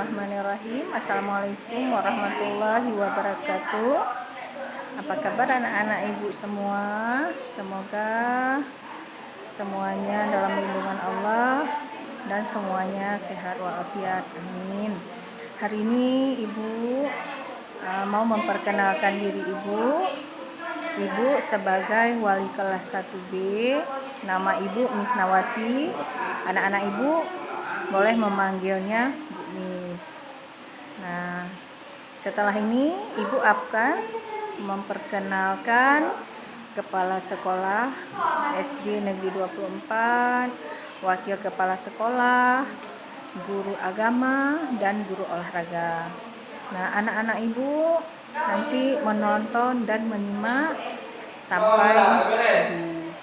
Bismillahirrahmanirrahim. Assalamualaikum warahmatullahi wabarakatuh. Apa kabar anak-anak ibu semua? Semoga semuanya dalam lindungan Allah dan semuanya sehat walafiat. Amin. Hari ini ibu mau memperkenalkan diri ibu. Ibu sebagai wali kelas 1B. Nama ibu Miss Nawati. Anak-anak ibu boleh memanggilnya Bu Miss. Nah, setelah ini ibu akan memperkenalkan kepala sekolah SD Negeri 24, wakil kepala sekolah, guru agama, dan guru olahraga. Nah, anak-anak ibu nanti menonton dan menyimak sampai habis.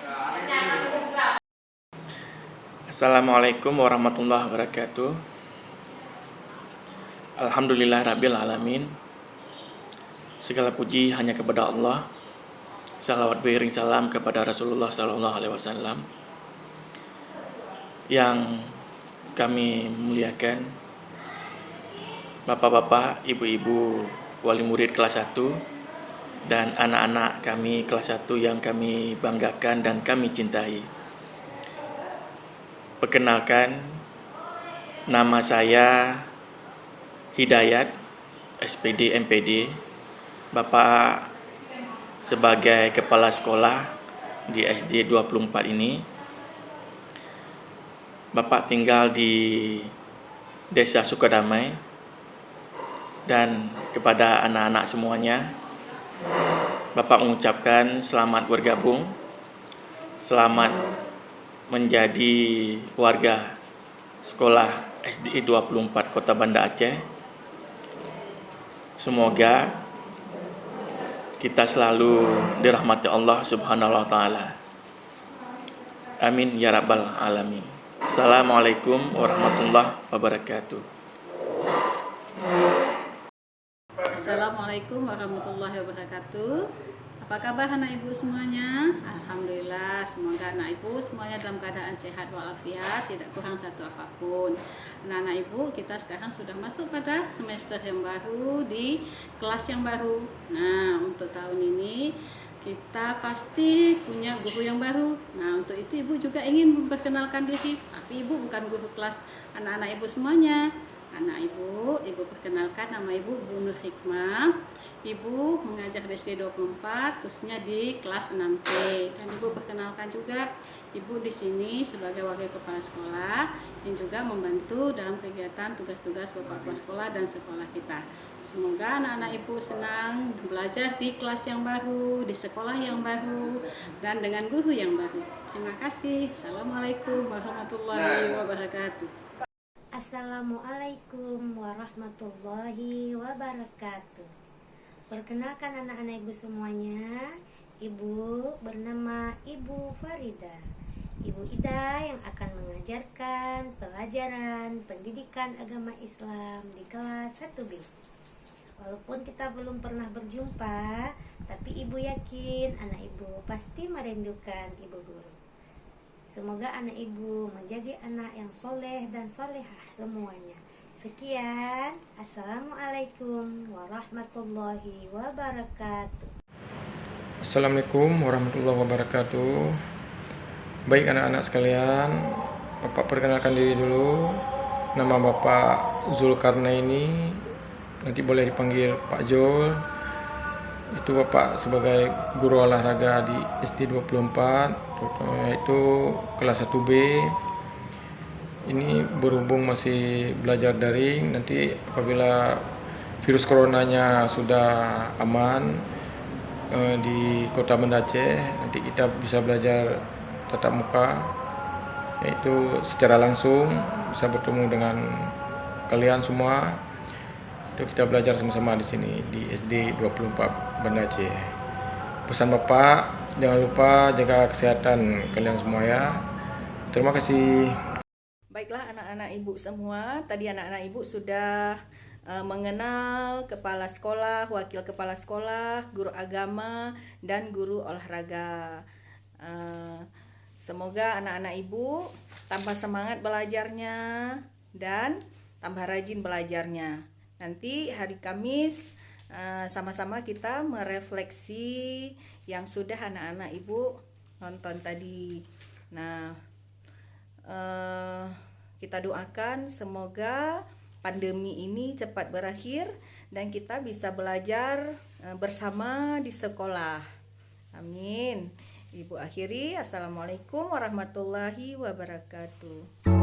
Assalamualaikum warahmatullahi wabarakatuh. Alhamdulillah rabbil alamin. Segala puji hanya kepada Allah. Salawat beriring salam kepada Rasulullah sallallahu alaihi wasallam. Yang kami muliakan Bapak-bapak, ibu-ibu wali murid kelas 1 dan anak-anak kami kelas 1 yang kami banggakan dan kami cintai. Perkenalkan, nama saya Hidayat, SPD MPD. Bapak sebagai kepala sekolah di SD 24 ini. Bapak tinggal di Desa Sukadamai. Dan kepada anak-anak semuanya, Bapak mengucapkan selamat bergabung, selamat menjadi warga sekolah SD 24 Kota Banda Aceh. Semoga kita selalu dirahmati Allah Subhanahu wa taala. Amin ya rabbal alamin. Assalamualaikum warahmatullahi wabarakatuh. Assalamualaikum warahmatullahi wabarakatuh. Apa kabar anak ibu semuanya? Alhamdulillah, semoga anak ibu semuanya dalam keadaan sehat walafiat, tidak kurang satu apapun. Anak-anak ibu, kita sekarang sudah masuk pada semester yang baru di kelas yang baru. Nah, untuk tahun ini kita pasti punya guru yang baru. Nah, untuk itu ibu juga ingin memperkenalkan diri, tapi ibu bukan guru kelas anak-anak ibu semuanya. Anak ibu perkenalkan, nama ibu Bu Nur Hikmah. Ibu mengajar di SD 24 khususnya di kelas 6C. Dan ibu perkenalkan juga ibu di sini sebagai wakil kepala sekolah yang juga membantu dalam kegiatan tugas-tugas bapak kepala sekolah dan sekolah kita. Semoga anak-anak ibu senang belajar di kelas yang baru, di sekolah yang baru, dan dengan guru yang baru. Terima kasih. Assalamualaikum warahmatullahi wabarakatuh. Assalamualaikum warahmatullahi wabarakatuh. Perkenalkan anak-anak ibu semuanya, ibu bernama Ibu Farida, Ibu Ida yang akan mengajarkan pelajaran pendidikan agama Islam di kelas 1B. Walaupun kita belum pernah berjumpa, tapi ibu yakin anak ibu pasti merindukan ibu guru. Semoga anak ibu menjadi anak yang soleh dan solehah semuanya. Sekian, Assalamualaikum warahmatullahi wabarakatuh. Assalamualaikum warahmatullahi wabarakatuh. Baik anak-anak sekalian, Bapak perkenalkan diri dulu. Nama Bapak Zulkarnaini, nanti boleh dipanggil Pak Jul. Itu Bapak sebagai guru olahraga di SD 24, yaitu kelas 1B. Ini berhubung masih belajar daring, nanti apabila virus coronanya sudah aman di Kota Banda Aceh, nanti kita bisa belajar tatap muka, yaitu secara langsung bisa bertemu dengan kalian semua. Itu kita belajar sama-sama di sini di SD 24 Banda Aceh. Pesan Bapak, jangan lupa jaga kesehatan kalian semua ya. Terima kasih. Baiklah anak-anak ibu semua, tadi anak-anak ibu sudah mengenal kepala sekolah, wakil kepala sekolah, guru agama, dan guru olahraga. Semoga anak-anak ibu tambah semangat belajarnya dan tambah rajin belajarnya. Nanti hari Kamis sama-sama kita merefleksi yang sudah anak-anak ibu nonton tadi. Nah, kita doakan semoga pandemi ini cepat berakhir dan kita bisa belajar bersama di sekolah. Amin. Ibu akhiri, assalamualaikum warahmatullahi wabarakatuh.